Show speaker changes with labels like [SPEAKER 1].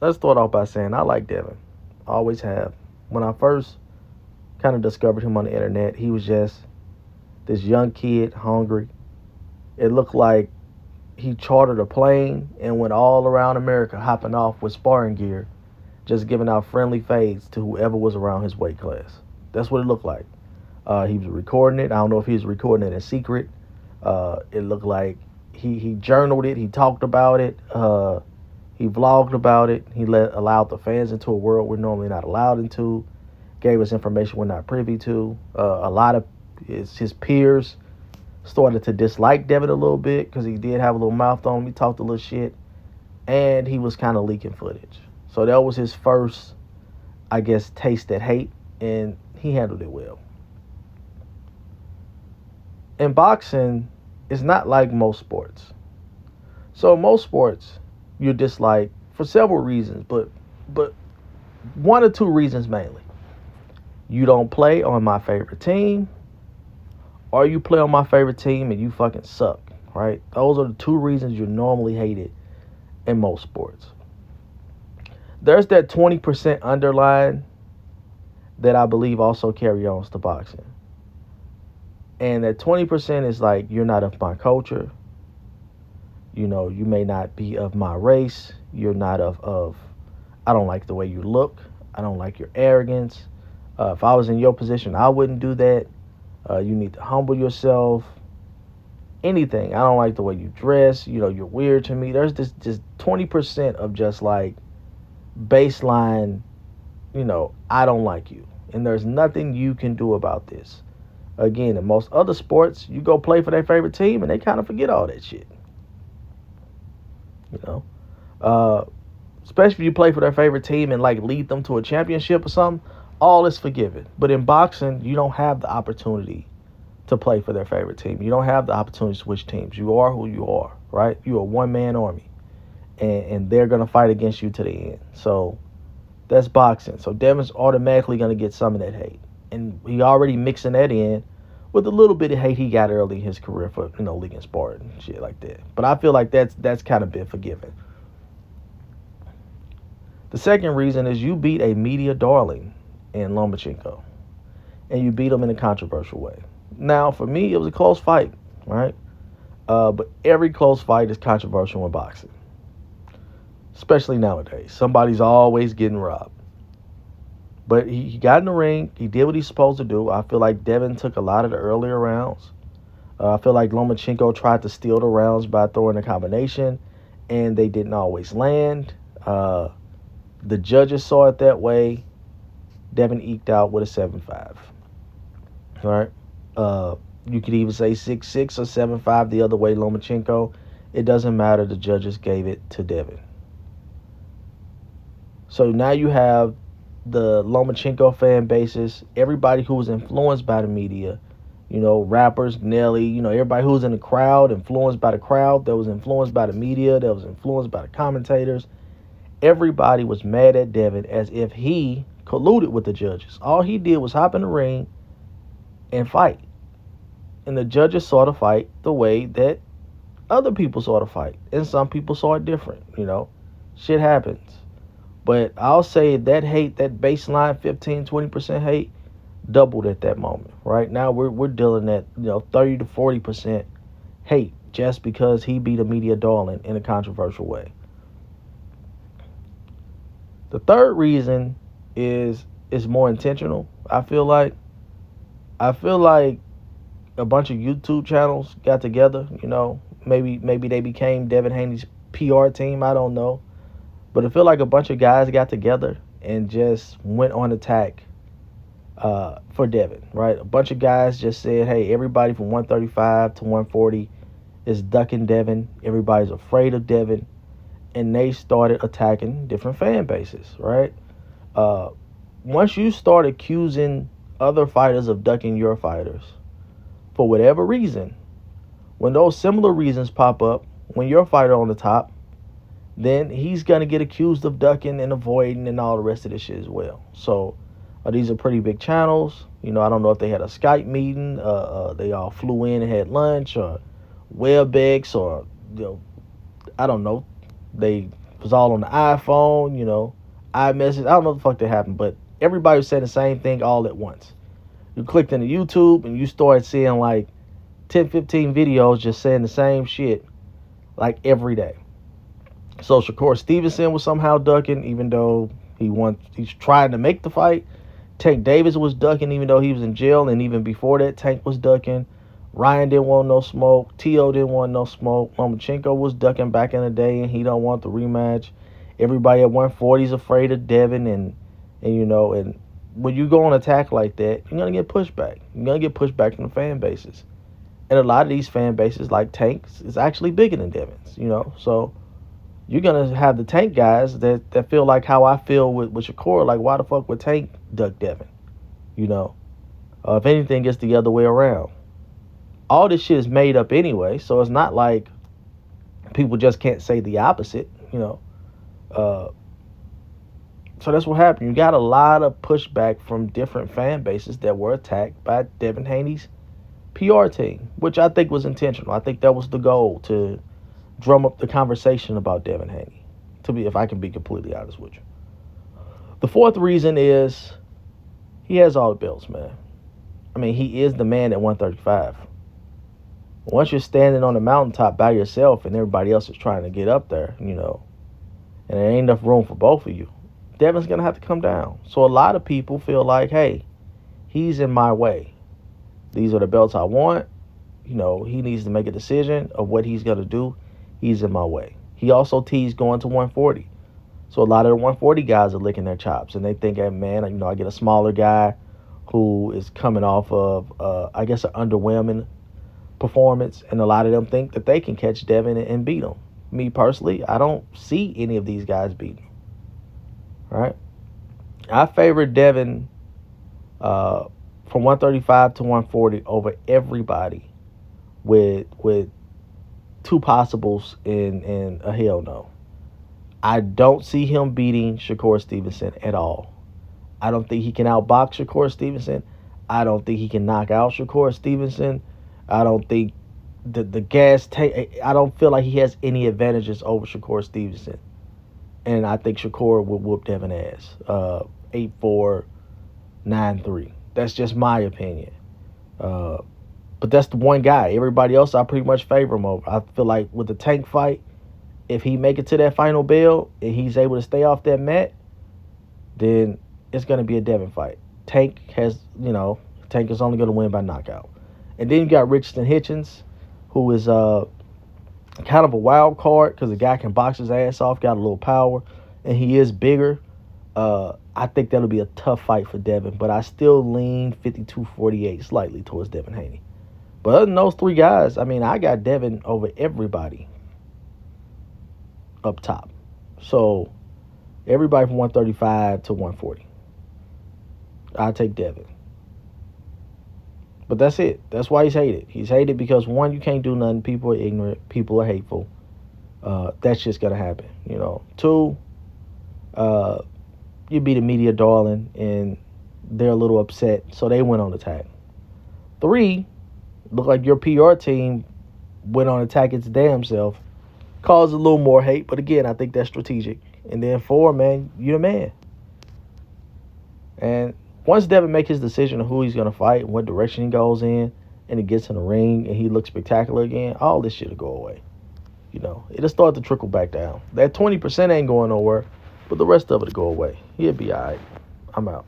[SPEAKER 1] let's start off by saying I like Devin. I always have. When I first kind of discovered him on the internet, he was just this young kid, hungry. It looked like he chartered a plane and went all around America hopping off with sparring gear, just giving out friendly fades to whoever was around his weight class. That's what it looked like. He was recording it. I don't know if he was recording it in secret. It looked like he journaled it. He talked about it. He vlogged about it. He allowed the fans into a world we're normally not allowed into. Gave us information we're not privy to. A lot of his peers started to dislike Devin a little bit because he did have a little mouth on him. He talked a little shit. And he was kind of leaking footage. So that was his first, I guess, taste at hate. And he handled it well. In boxing, it's not like most sports. So most sports, you dislike for several reasons, but one or two reasons mainly. You don't play on my favorite team, or you play on my favorite team and you fucking suck, right? Those are the two reasons you normally hate it in most sports. There's that 20% underline that I believe also carry on to boxing. And that 20% is like, you're not of my culture. You know, you may not be of my race. You're not of I don't like the way you look. I don't like your arrogance. If I was in your position, I wouldn't do that. You need to humble yourself. Anything. I don't like the way you dress. You know, you're weird to me. There's this just 20% of just like baseline, you know, I don't like you. And there's nothing you can do about this. Again, in most other sports, you go play for their favorite team and they kind of forget all that shit. You know? Especially if you play for their favorite team and like lead them to a championship or something, all is forgiven. But in boxing, you don't have the opportunity to play for their favorite team. You don't have the opportunity to switch teams. You are who you are, right? You're a one-man army. And they're going to fight against you to the end. So that's boxing. So Devin's automatically going to get some of that hate. And he already mixing that in with a little bit of hate he got early in his career for, you know, leaking sport and shit like that. But I feel like that's kind of been forgiven. The second reason is you beat a media darling in Lomachenko. And you beat him in a controversial way. Now, for me, it was a close fight, right? But every close fight is controversial in boxing. Especially nowadays. Somebody's always getting robbed. But he got in the ring. He did what he's supposed to do. I feel like Devin took a lot of the earlier rounds. I feel like Lomachenko tried to steal the rounds by throwing a combination, and they didn't always land. The judges saw it that way. Devin eked out with a 7-5. All right? You could even say 6-6 or 7-5 the other way, Lomachenko. It doesn't matter. The judges gave it to Devin. So now you have the Lomachenko fan bases, everybody who was influenced by the media, you know, rappers, Nelly, you know, everybody who was in the crowd, influenced by the crowd, that was influenced by the media, that was influenced by the commentators. Everybody was mad at Devin as if he colluded with the judges. All he did was hop in the ring and fight. And the judges saw the fight the way that other people saw the fight. And some people saw it different, you know. Shit happens. But I'll say that hate, that baseline 15-20% hate, doubled at that moment. Right now, we're dealing at 30 to 40% hate just because he beat a media darling in a controversial way. The third reason is more intentional. I feel like a bunch of YouTube channels got together. You know, maybe they became Devin Haney's PR team. I don't know. But I feel like a bunch of guys got together and just went on attack for Devin, right? A bunch of guys just said, hey, everybody from 135 to 140 is ducking Devin. Everybody's afraid of Devin. And they started attacking different fan bases, right? Once you start accusing other fighters of ducking your fighters, for whatever reason, when those similar reasons pop up, when your fighter on the top, then he's going to get accused of ducking and avoiding and all the rest of this shit as well. So these are pretty big channels. You know, I don't know if they had a Skype meeting. They all flew in and had lunch, or WebEx, or, I don't know. They It was all on the iPhone, iMessage. I don't know what the fuck that happened, but everybody was saying the same thing all at once. You clicked into YouTube and you started seeing like 10, 15 videos just saying the same shit like every day. So Shakur Stevenson was somehow ducking, even though he's trying to make the fight. Tank Davis was ducking, even though he was in jail, and even before that, Tank was ducking. Ryan didn't want no smoke. T.O. didn't want no smoke. Lomachenko was ducking back in the day, and he don't want the rematch. Everybody at 140 is afraid of Devin, and when you go on attack like that, you're gonna get pushback. You're gonna get pushback from the fan bases, and a lot of these fan bases, like Tank's, is actually bigger than Devin's. So you're gonna have the Tank guys that feel like how I feel with Shakur. Like, why the fuck would Tank duck Devin? If anything, it's the other way around. All this shit is made up anyway, so it's not like people just can't say the opposite. So that's what happened. You got a lot of pushback from different fan bases that were attacked by Devin Haney's PR team, which I think was intentional. I think that was the goal, to drum up the conversation about Devin Haney, if I can be completely honest with you. The fourth reason is he has all the belts, man. I mean, he is the man at 135. Once you're standing on the mountaintop by yourself and everybody else is trying to get up there, and there ain't enough room for both of you, Devin's going to have to come down. So a lot of people feel like, hey, he's in my way. These are the belts I want. He needs to make a decision of what he's going to do. He's in my way. He also teased going to 140. So a lot of the 140 guys are licking their chops, and they think, hey, man, I get a smaller guy who is coming off of, an underwhelming performance, and a lot of them think that they can catch Devin and beat him. Me personally, I don't see any of these guys beating him. Right? I favor Devin from 135 to 140 over everybody with two possibles in a hell no. I don't see him beating Shakur Stevenson at all. I don't think he can outbox Shakur Stevenson. I don't think he can knock out Shakur Stevenson. I don't think the gas tank. I don't feel like he has any advantages over Shakur Stevenson. And I think Shakur will whoop Devin ass. 8-4, 9-3. That's just my opinion. But that's the one guy. Everybody else, I pretty much favor him over. I feel like with the Tank fight, if he make it to that final bell and he's able to stay off that mat, then it's going to be a Devin fight. Tank is only going to win by knockout. And then you got Richardson Hitchens, who is kind of a wild card because the guy can box his ass off, got a little power, and he is bigger. I think that'll be a tough fight for Devin, but I still lean 52-48 slightly towards Devin Haney. But other than those three guys, I mean, I got Devin over everybody up top. So everybody from 135 to 140. I'll take Devin. But that's it. That's why he's hated. He's hated because, one, you can't do nothing. People are ignorant. People are hateful. That's just going to happen. Two, you beat a media darling, and they're a little upset, so they went on attack. Three, look like your PR team went on attack its damn self, caused a little more hate, but again, I think that's strategic. And then four, man, you're the man. And once Devin makes his decision of who he's going to fight and what direction he goes in, and he gets in the ring and he looks spectacular again, all this shit will go away. It'll start to trickle back down. That 20% ain't going nowhere, but the rest of it will go away. He'll be all right. I'm out.